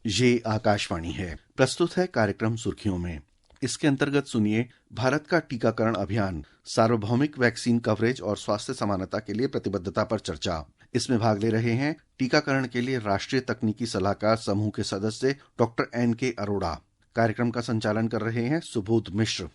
ये आकाशवाणी है। प्रस्तुत है कार्यक्रम सुर्खियों में। इसके अंतर्गत सुनिए भारत का टीकाकरण अभियान, सार्वभौमिक वैक्सीन कवरेज और स्वास्थ्य समानता के लिए प्रतिबद्धता पर चर्चा। इसमें भाग ले रहे हैं टीकाकरण के लिए राष्ट्रीय तकनीकी सलाहकार समूह के सदस्य डॉक्टर NK अरोड़ा। कार्यक्रम का संचालन कर रहे हैं सुबोध मिश्र।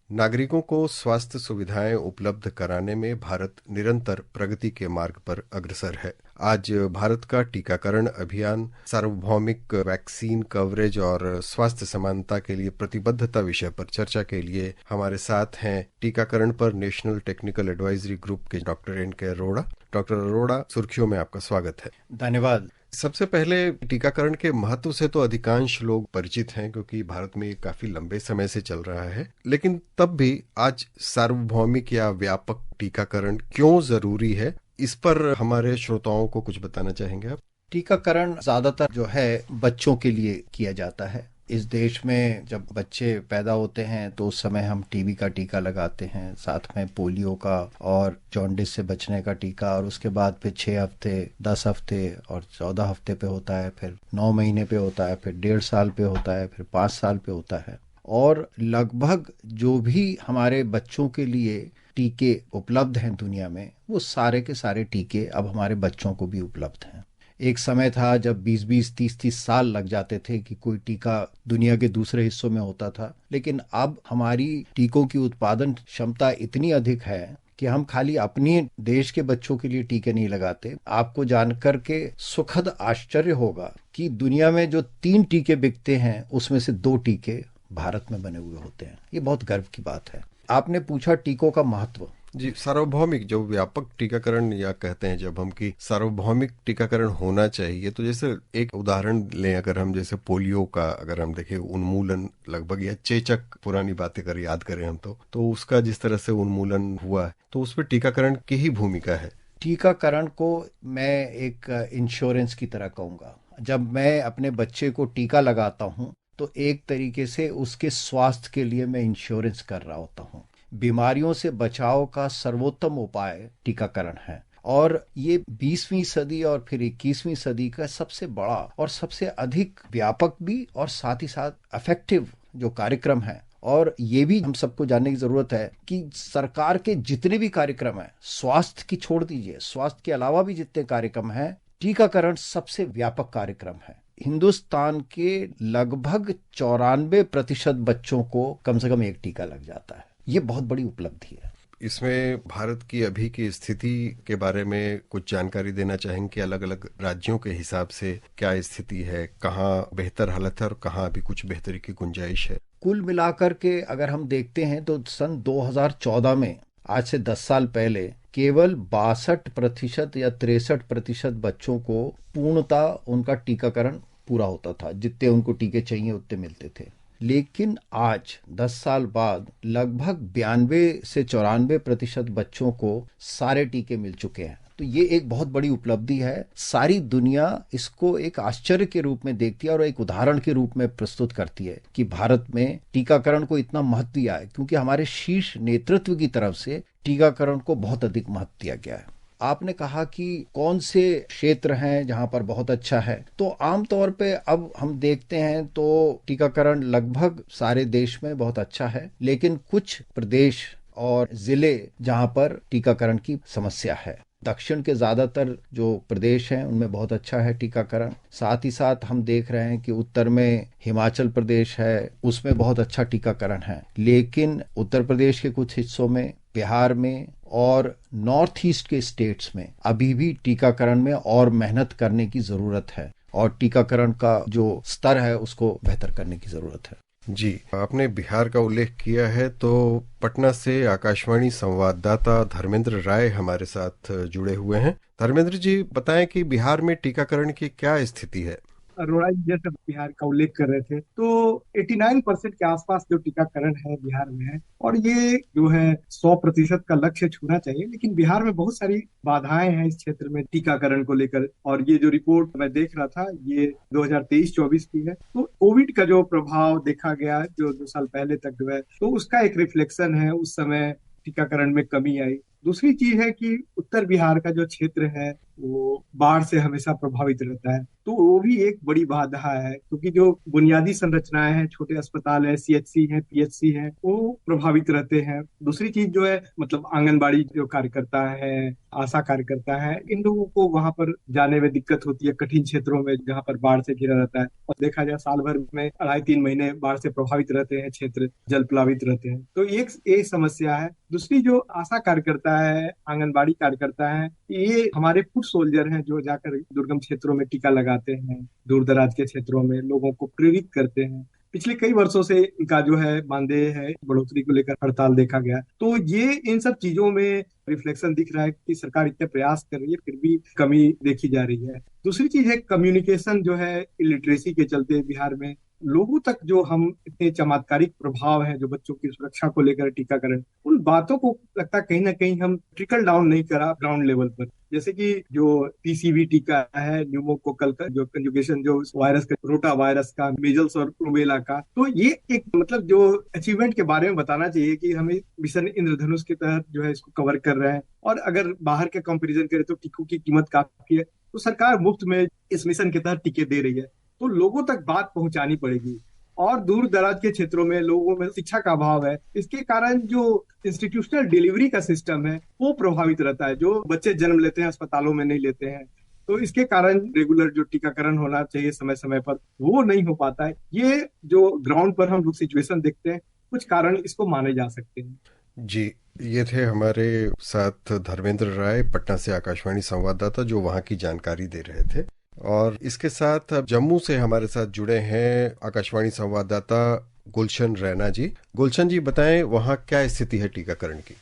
नागरिकों को स्वास्थ्य सुविधाएं उपलब्ध कराने में भारत निरंतर प्रगति के मार्ग पर अग्रसर है। आज भारत का टीकाकरण अभियान, सार्वभौमिक वैक्सीन कवरेज और स्वास्थ्य समानता के लिए प्रतिबद्धता विषय पर चर्चा के लिए हमारे साथ हैं टीकाकरण पर नेशनल टेक्निकल एडवाइजरी ग्रुप के doctor NK Arora. Doctor Arora, सुर्खियों में आपका स्वागत है। धन्यवाद। सबसे पहले टीकाकरण के महत्व से तो अधिकांश लोग परिचित हैं, क्योंकि भारत में काफी लंबे समय से चल रहा है, लेकिन तब भी आज सार्वभौमिक या व्यापक टीकाकरण क्यों जरूरी है, इस पर हमारे श्रोताओं को कुछ बताना चाहेंगे आप? टीकाकरण ज्यादातर जो है बच्चों के लिए किया जाता है। इस देश में जब बच्चे पैदा होते हैं तो उस समय हम टीबी का टीका लगाते हैं, साथ में पोलियो का और जॉन्डिस से बचने का टीका, और उसके बाद फिर 6 हफ्ते, 10 हफ्ते और 14 हफ्ते पे होता है, फिर 9 महीने पे होता है, फिर 1.5 साल पे होता है, फिर 5 साल पे होता है। और लगभग जो भी हमारे बच्चों के लिए टीके उपलब्ध हैं दुनिया में, वो सारे के सारे टीके अब हमारे बच्चों को भी उपलब्ध हैं। एक समय था जब 20-20, 30-30 साल लग जाते थे कि कोई टीका दुनिया के दूसरे हिस्सों में होता था, लेकिन अब हमारी टीकों की उत्पादन क्षमता इतनी अधिक है कि हम खाली अपने देश के बच्चों के लिए टीके नहीं लगाते। आपको जानकर के सुखद आश्चर्य होगा कि दुनिया में जो 3 टीके बिकते हैं उसमें से 2 टीके भारत में बने हुए होते हैं। ये बहुत गर्व की बात है। आपने पूछा टीकों का महत्व। जी, सार्वभौमिक जो व्यापक टीकाकरण या कहते हैं जब हम कि सार्वभौमिक टीकाकरण होना चाहिए, तो जैसे एक उदाहरण लें, अगर हम जैसे पोलियो का अगर हम देखें उन्मूलन लगभग, या चेचक, पुरानी बातें कर याद करें हम तो उसका जिस तरह से उन्मूलन हुआ है, तो उसमें टीकाकरण की ही भूमिका है। टीकाकरण को मैं एक इंश्योरेंस की तरह कहूँगा। जब मैं अपने बच्चे को टीका लगाता हूँ तो एक तरीके से उसके स्वास्थ्य के लिए मैं इंश्योरेंस कर रहा होता हूँ। बीमारियों से बचाव का सर्वोत्तम उपाय टीकाकरण है, और ये 20वीं सदी और फिर 21वीं सदी का सबसे बड़ा और सबसे अधिक व्यापक भी और साथ ही साथ इफेक्टिव जो कार्यक्रम है। और ये भी हम सबको जानने की जरूरत है कि सरकार के जितने भी कार्यक्रम हैं, स्वास्थ्य की छोड़ दीजिए, स्वास्थ्य के अलावा भी जितने कार्यक्रम हैं, टीकाकरण सबसे व्यापक कार्यक्रम है। हिंदुस्तान के लगभग 94% बच्चों को कम से कम एक टीका लग जाता है। ये बहुत बड़ी उपलब्धि है। इसमें भारत की अभी की स्थिति के बारे में कुछ जानकारी देना चाहेंगे कि अलग अलग राज्यों के हिसाब से क्या स्थिति है, कहाँ बेहतर हालत है और कहाँ अभी कुछ बेहतरी की गुंजाइश है? कुल मिलाकर के अगर हम देखते हैं तो सन 2014 में, आज से 10 साल पहले, केवल 62% या 63% बच्चों को पूर्णतः उनका टीकाकरण पूरा होता था। जितने उनको टीके चाहिए उतने मिलते थे। लेकिन आज 10 साल बाद लगभग 92 से 94% बच्चों को सारे टीके मिल चुके हैं। तो ये एक बहुत बड़ी उपलब्धि है। सारी दुनिया इसको एक आश्चर्य के रूप में देखती है और एक उदाहरण के रूप में प्रस्तुत करती है कि भारत में टीकाकरण को इतना महत्व दिया है, क्योंकि हमारे शीर्ष नेतृत्व की तरफ से टीकाकरण को बहुत अधिक महत्व दिया गया है। आपने कहा कि कौन से क्षेत्र हैं जहां पर बहुत अच्छा है, तो आमतौर पे अब हम देखते हैं तो टीकाकरण लगभग सारे देश में बहुत अच्छा है, लेकिन कुछ प्रदेश और जिले जहां पर टीकाकरण की समस्या है। दक्षिण के ज्यादातर जो प्रदेश हैं उनमें बहुत अच्छा है टीकाकरण। साथ ही साथ हम देख रहे हैं कि उत्तर में हिमाचल प्रदेश है, उसमें बहुत अच्छा टीकाकरण है, लेकिन उत्तर प्रदेश के कुछ हिस्सों में, बिहार में और नॉर्थ ईस्ट के स्टेट्स में अभी भी टीकाकरण में और मेहनत करने की जरूरत है, और टीकाकरण का जो स्तर है उसको बेहतर करने की जरूरत है। जी, आपने बिहार का उल्लेख किया है, तो पटना से आकाशवाणी संवाददाता धर्मेंद्र राय हमारे साथ जुड़े हुए हैं। धर्मेंद्र जी, बताएं कि बिहार में टीकाकरण की क्या स्थिति है? अरोड़ा जी जैसे बिहार का उल्लेख कर रहे थे, तो 89% के आसपास जो टीकाकरण है बिहार में है, और ये जो है 100% का लक्ष्य छूना चाहिए। लेकिन बिहार में बहुत सारी बाधाएं हैं इस क्षेत्र में टीकाकरण को लेकर, और ये जो रिपोर्ट मैं देख रहा था ये 2023-24 की है। तो कोविड का जो प्रभाव देखा गया जो 2 साल पहले तक जो है, तो उसका एक रिफ्लेक्शन है। उस समय टीकाकरण में कमी आई। दूसरी चीज है कि उत्तर बिहार का जो क्षेत्र है वो बाढ़ से हमेशा प्रभावित रहता है। तो वो भी एक बड़ी बाधा है, क्योंकि जो बुनियादी संरचनाएं हैं, छोटे अस्पताल है, सीएचसी है, पीएचसी है, वो प्रभावित रहते हैं। दूसरी चीज जो है, मतलब आंगनबाड़ी जो कार्यकर्ता है, आशा कार्यकर्ता है, इन लोगों को वहां पर जाने में दिक्कत होती है, कठिन क्षेत्रों में जहाँ पर बाढ़ से घिरा रहता है। और देखा जाए साल भर में 2.5-3 महीने बाढ़ से प्रभावित रहते हैं, क्षेत्र जल प्लावित रहते हैं। तो एक समस्या है। दूसरी जो आशा कार्यकर्ता है, आंगनबाड़ी कार्यकर्ता है, ये हमारे फुट सोल्जर हैं, जो जाकर दुर्गम क्षेत्रों में टीका लगाते हैं, दूर दराज के क्षेत्रों में लोगों को प्रेरित करते हैं। पिछले कई वर्षों से इनका जो है मानदेय है बढ़ोतरी को लेकर हड़ताल देखा गया। तो ये इन सब चीजों में रिफ्लेक्शन दिख रहा है कि सरकार इतने प्रयास कर रही है, फिर भी कमी देखी जा रही है। दूसरी चीज है कम्युनिकेशन, जो है इलिटरेसी के चलते बिहार में लोगों तक जो हम इतने चमत्कारिक प्रभाव है जो बच्चों की सुरक्षा को लेकर टीकाकरण, उन बातों को लगता है कहीं ना कहीं हम ट्रिकल डाउन नहीं करा ग्राउंड लेवल पर। जैसे कि जो पीसीवी टीका है, न्यूमोकोकल का जो कंजुगेशन, जो वायरस का, रोटा वायरस का, मेजल्स और रूबेला का, तो ये एक मतलब जो अचीवमेंट के बारे में बताना चाहिए कि हमें मिशन इंद्रधनुष के तहत जो है इसको कवर कर रहे हैं। और अगर बाहर के कंपैरिजन करें तो टीकों की कीमत काफी है, तो सरकार मुफ्त में इस मिशन के तहत टीके दे रही है। तो लोगों तक बात पहुंचानी पड़ेगी। और दूर दराज के क्षेत्रों में लोगों में शिक्षा का अभाव है, इसके कारण जो इंस्टीट्यूशनल डिलीवरी का सिस्टम है वो प्रभावित रहता है। जो बच्चे जन्म लेते हैं अस्पतालों में नहीं लेते हैं, तो इसके कारण रेगुलर जो टीकाकरण होना चाहिए समय समय पर, वो नहीं हो पाता है। ये जो ग्राउंड पर हम लोग सिचुएशन देखते हैं, कुछ कारण इसको माने जा सकते हैं। जी, ये थे हमारे साथ धर्मेंद्र राय, पटना से आकाशवाणी संवाददाता, जो वहाँ की जानकारी दे रहे थे। और इसके साथ अब जम्मू से हमारे साथ जुड़े हैं आकाशवाणी संवाददाता गुलशन रैना जी। गुलशन जी, बताएं वहाँ क्या स्थिति है टीकाकरण की?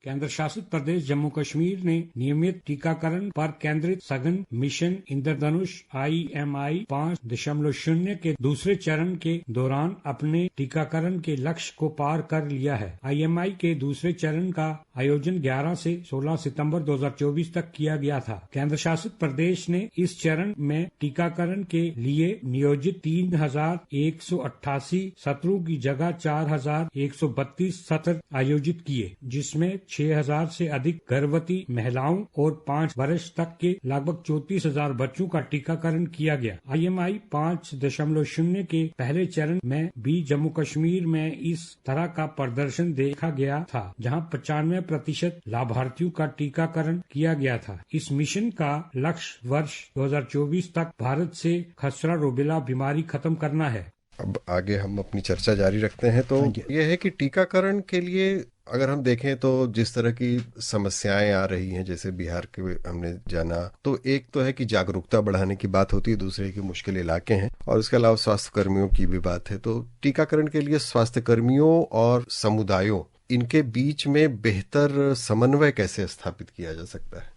केंद्र शासित प्रदेश जम्मू कश्मीर ने नियमित टीकाकरण पर केंद्रित सघन मिशन इंद्रधनुष IMI 5.0 के दूसरे चरण के दौरान अपने टीकाकरण के लक्ष्य को पार कर लिया है। IMI के दूसरे चरण का आयोजन 11 से 16 सितंबर 2024 तक किया गया था। केंद्र शासित प्रदेश ने इस चरण में टीकाकरण के लिए नियोजित 3,188 सत्रों की जगह 4,132 सत्र आयोजित किए, जिसमें 6,000 से अधिक गर्भवती महिलाओं और 5 वर्ष तक के लगभग 34,000 बच्चों का टीकाकरण किया गया। IMI 5.0 के पहले चरण में भी जम्मू कश्मीर में इस तरह का प्रदर्शन देखा गया था, जहां 95% लाभार्थियों का टीकाकरण किया गया था। इस मिशन का लक्ष्य वर्ष 2024 तक भारत से खसरा रूबेला बीमारी खत्म करना है। अब आगे हम अपनी चर्चा जारी रखते हैं। तो यह है कि टीकाकरण के लिए अगर हम देखें तो जिस तरह की समस्याएं आ रही हैं, जैसे बिहार के हमने जाना, तो एक तो है कि जागरूकता बढ़ाने की बात होती है, दूसरे की मुश्किल इलाके हैं, और इसके अलावा स्वास्थ्य कर्मियों की भी बात है। तो टीकाकरण के लिए स्वास्थ्य कर्मियों और समुदायों, इनके बीच में बेहतर समन्वय कैसे स्थापित किया जा सकता है?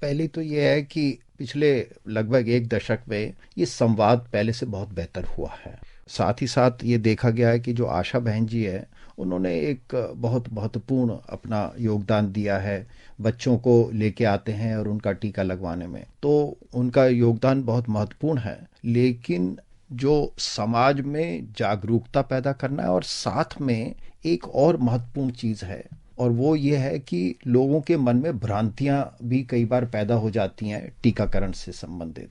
पहली तो ये है कि पिछले लगभग 1 दशक में ये संवाद पहले से बहुत बेहतर हुआ है। साथ ही साथ ये देखा गया है कि जो आशा बहन जी है, उन्होंने एक बहुत महत्वपूर्ण अपना योगदान दिया है। बच्चों को लेके आते हैं और उनका टीका लगवाने में, तो उनका योगदान बहुत महत्वपूर्ण है। लेकिन जो समाज में जागरूकता पैदा करना है, और साथ में एक और महत्वपूर्ण चीज़ है, और वो ये है कि लोगों के मन में भ्रांतियां भी कई बार पैदा हो जाती हैं टीकाकरण से संबंधित।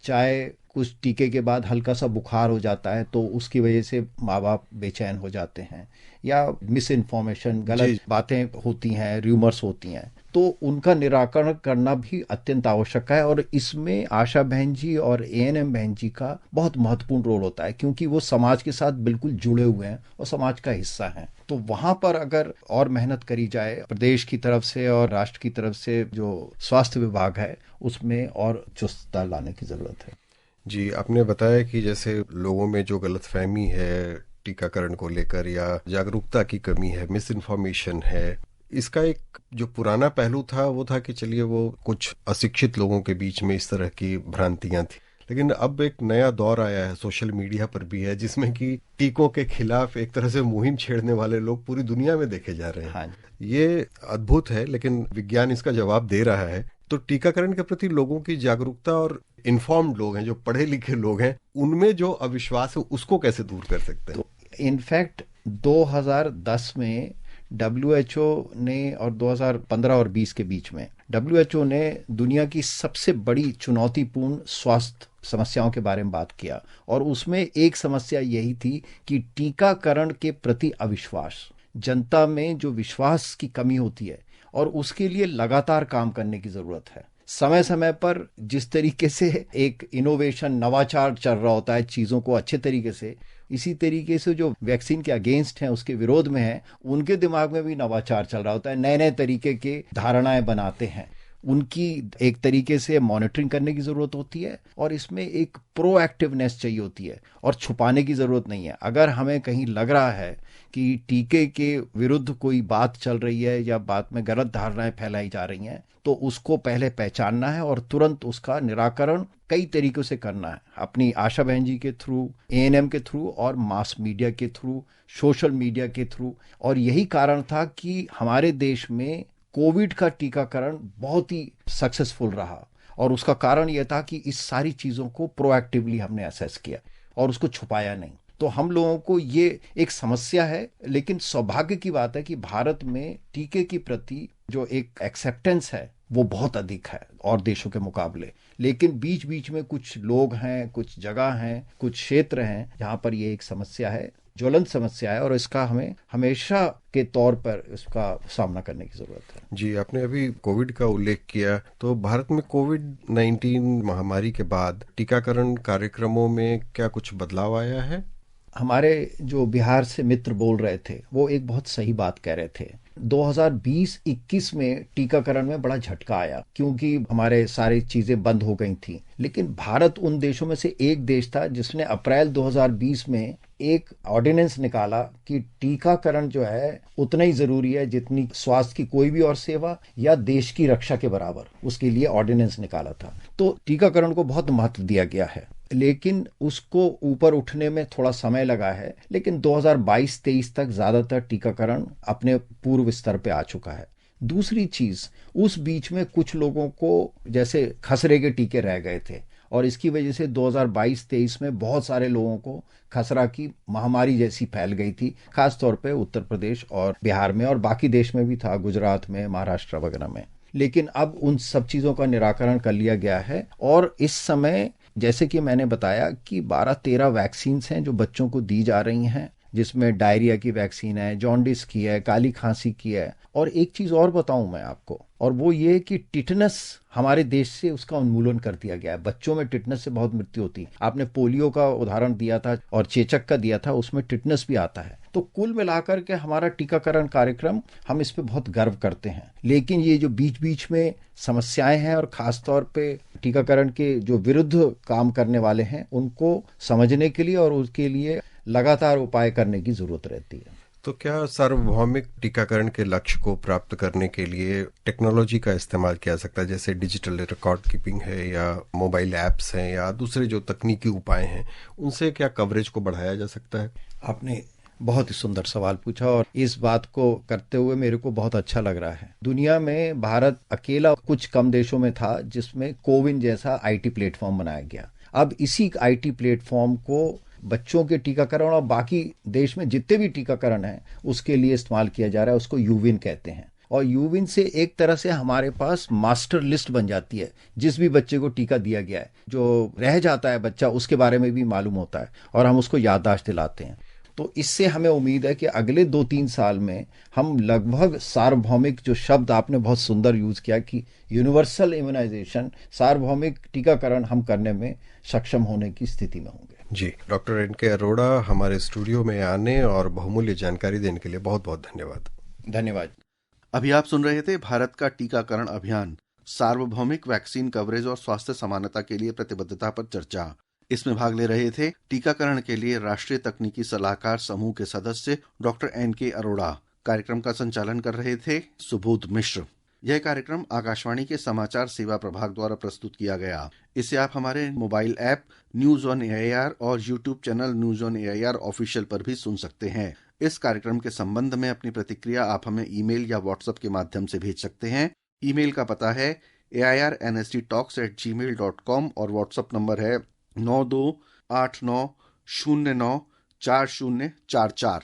चाहे कुछ टीके के बाद हल्का सा बुखार हो जाता है तो उसकी वजह से माँ बाप बेचैन हो जाते हैं, या मिस इन्फॉर्मेशन, गलत बातें होती हैं, र्यूमर्स होती हैं, तो उनका निराकरण करना भी अत्यंत आवश्यक है। और इसमें आशा बहन जी और ANM बहन जी का बहुत महत्वपूर्ण रोल होता है, क्योंकि वो समाज के साथ बिल्कुल जुड़े हुए हैं और समाज का हिस्सा हैं। तो वहां पर अगर और मेहनत करी जाए प्रदेश की तरफ से और राष्ट्र की तरफ से, जो स्वास्थ्य विभाग है उसमें और चुस्तता लाने की जरूरत है। जी, आपने बताया कि जैसे लोगों में जो गलतफहमी है टीकाकरण को लेकर, या जागरूकता की कमी है, मिस इन्फॉर्मेशन है, इसका एक जो पुराना पहलू था वो था कि चलिए वो कुछ अशिक्षित लोगों के बीच में इस तरह की भ्रांतियां थी। लेकिन अब एक नया दौर आया है, सोशल मीडिया पर भी है, जिसमें कि टीकों के खिलाफ एक तरह से मुहिम छेड़ने वाले लोग पूरी दुनिया में देखे जा रहे हैं। हाँ। ये अद्भुत है, लेकिन विज्ञान इसका जवाब दे रहा है। तो टीकाकरण के प्रति लोगों की जागरूकता और इन्फॉर्म्ड लोग हैं, जो पढ़े लिखे लोग हैं, उनमें जो अविश्वास है उसको कैसे दूर कर सकते हैं? तो इनफैक्ट 2010 में डब्ल्यूएचओ ने, और 2015 और 20 के बीच में डब्ल्यूएचओ ने दुनिया की सबसे बड़ी चुनौतीपूर्ण स्वास्थ्य समस्याओं के बारे में बात किया, और उसमें एक समस्या यही थी कि टीकाकरण के प्रति अविश्वास, जनता में जो विश्वास की कमी होती है, और उसके लिए लगातार काम करने की जरूरत है। समय समय पर जिस तरीके से एक इनोवेशन, नवाचार चल रहा होता है चीज़ों को अच्छे तरीके से, इसी तरीके से जो वैक्सीन के अगेंस्ट हैं, उसके विरोध में हैं, उनके दिमाग में भी नवाचार चल रहा होता है, नए नए तरीके के धारणाएं बनाते हैं। उनकी एक तरीके से मॉनिटरिंग करने की ज़रूरत होती है, और इसमें एक प्रोएक्टिवनेस चाहिए होती है, और छुपाने की ज़रूरत नहीं है। अगर हमें कहीं लग रहा है कि टीके के विरुद्ध कोई बात चल रही है या बात में गलत धारणाएं फैलाई जा रही हैं, तो उसको पहले पहचानना है और तुरंत उसका निराकरण कई तरीकों से करना है, अपनी आशा बहन जी के थ्रू, एएनएम के थ्रू, और मास मीडिया के थ्रू, सोशल मीडिया के थ्रू। और यही कारण था कि हमारे देश में कोविड का टीकाकरण बहुत ही सक्सेसफुल रहा, और उसका कारण यह था कि इस सारी चीज़ों को प्रोएक्टिवली हमने असेस किया और उसको छुपाया नहीं। तो हम लोगों को ये एक समस्या है, लेकिन सौभाग्य की बात है कि भारत में टीके के प्रति जो एक एक्सेप्टेंस है वो बहुत अधिक है और देशों के मुकाबले। लेकिन बीच बीच में कुछ लोग हैं, कुछ जगह हैं, कुछ क्षेत्र हैं जहाँ पर ये एक समस्या है, ज्वलंत समस्या है, और इसका हमें हमेशा के तौर पर इसका सामना करने की जरूरत है। जी, आपने अभी कोविड का उल्लेख किया, तो भारत में कोविड-19 महामारी के बाद टीकाकरण कार्यक्रमों में क्या कुछ बदलाव आया है? हमारे जो बिहार से मित्र बोल रहे थे वो एक बहुत सही बात कह रहे थे। 2020-21 में टीकाकरण में बड़ा झटका आया, क्योंकि हमारे सारी चीजें बंद हो गई थी। लेकिन भारत उन देशों में से एक देश था जिसने अप्रैल 2020 में एक ऑर्डिनेंस निकाला कि टीकाकरण जो है उतना ही जरूरी है जितनी स्वास्थ्य की कोई भी और सेवा या देश की रक्षा के बराबर, उसके लिए ऑर्डिनेंस निकाला था। तो टीकाकरण को बहुत महत्व दिया गया है, लेकिन उसको ऊपर उठने में थोड़ा समय लगा है। लेकिन 2022-23 तक ज्यादातर टीकाकरण अपने पूर्व स्तर पे आ चुका है। दूसरी चीज, उस बीच में कुछ लोगों को जैसे खसरे के टीके रह गए थे, और इसकी वजह से 2022-23 में बहुत सारे लोगों को खसरा की महामारी जैसी फैल गई थी, खासतौर पे उत्तर प्रदेश और बिहार में, और बाकी देश में भी था, गुजरात में, महाराष्ट्र वगैरह में। लेकिन अब उन सब चीज़ों का निराकरण कर लिया गया है, और इस समय जैसे कि मैंने बताया कि 12-13 वैक्सीन्स हैं जो बच्चों को दी जा रही हैं, जिसमें डायरिया की वैक्सीन है, जॉन्डिस की है, काली खांसी की है। और एक चीज़ और बताऊं मैं आपको, और वो ये कि टिटनस हमारे देश से उसका उन्मूलन कर दिया गया है। बच्चों में टिटनस से बहुत मृत्यु होती है। आपने पोलियो का उदाहरण दिया था और चेचक का दिया था, उसमें टिटनस भी आता है। तो कुल मिलाकर के हमारा टीकाकरण कार्यक्रम, हम इस पे बहुत गर्व करते हैं। लेकिन ये जो बीच बीच में समस्याएं हैं, और खासतौर पे टीकाकरण के जो विरुद्ध काम करने वाले हैं, उनको समझने के लिए और उसके लिए लगातार उपाय करने की जरूरत रहती है। तो क्या सार्वभौमिक टीकाकरण के लक्ष्य को प्राप्त करने के लिए टेक्नोलॉजी का इस्तेमाल किया सकता है, जैसे डिजिटल रिकॉर्ड कीपिंग है या मोबाइल ऐप्स हैं या दूसरे जो तकनीकी उपाय हैं, उनसे क्या कवरेज को बढ़ाया जा सकता है? आपने बहुत ही सुंदर सवाल पूछा, और इस बात को करते हुए मेरे को बहुत अच्छा लग रहा है। दुनिया में भारत अकेला कुछ कम देशों में था जिसमें कोविन जैसा आईटी प्लेटफॉर्म बनाया गया। अब इसी आईटी प्लेटफॉर्म को बच्चों के टीकाकरण और बाकी देश में जितने भी टीकाकरण हैं उसके लिए इस्तेमाल किया जा रहा है। उसको यूविन कहते हैं, और यूविन से एक तरह से हमारे पास मास्टर लिस्ट बन जाती है। जिस भी बच्चे को टीका दिया गया है, जो रह जाता है बच्चा, उसके बारे में भी मालूम होता है, और हम उसको याददाश्त दिलाते हैं। तो इससे हमें उम्मीद है कि अगले 2-3 साल में हम लगभग सार्वभौमिक, जो शब्द आपने बहुत सुंदर यूज किया कि यूनिवर्सल इम्यूनाइजेशन, सार्वभौमिक टीकाकरण हम करने में सक्षम होने की स्थिति में होंगे। जी, डॉक्टर एन.के. अरोड़ा, हमारे स्टूडियो में आने और बहुमूल्य जानकारी देने के लिए बहुत बहुत धन्यवाद। धन्यवाद। अभी आप सुन रहे थे भारत का टीकाकरण अभियान, सार्वभौमिक वैक्सीन कवरेज और स्वास्थ्य समानता के लिए प्रतिबद्धता पर चर्चा। इसमें भाग ले रहे थे टीकाकरण के लिए राष्ट्रीय तकनीकी सलाहकार समूह के सदस्य डॉक्टर एन.के. अरोड़ा। कार्यक्रम का संचालन कर रहे थे सुबोध मिश्र। यह कार्यक्रम आकाशवाणी के समाचार सेवा प्रभाग द्वारा प्रस्तुत किया गया। इसे आप हमारे mobile app news on AIR और YouTube channel news on AIR official पर भी सुन सकते हैं। इस कार्यक्रम के संबंध में अपनी प्रतिक्रिया आप हमें ईमेल या व्हाट्सएप के माध्यम से भेज सकते हैं। ईमेल का पता है airnsttalks@gmail.com और व्हाट्सएप नंबर है 9289094044।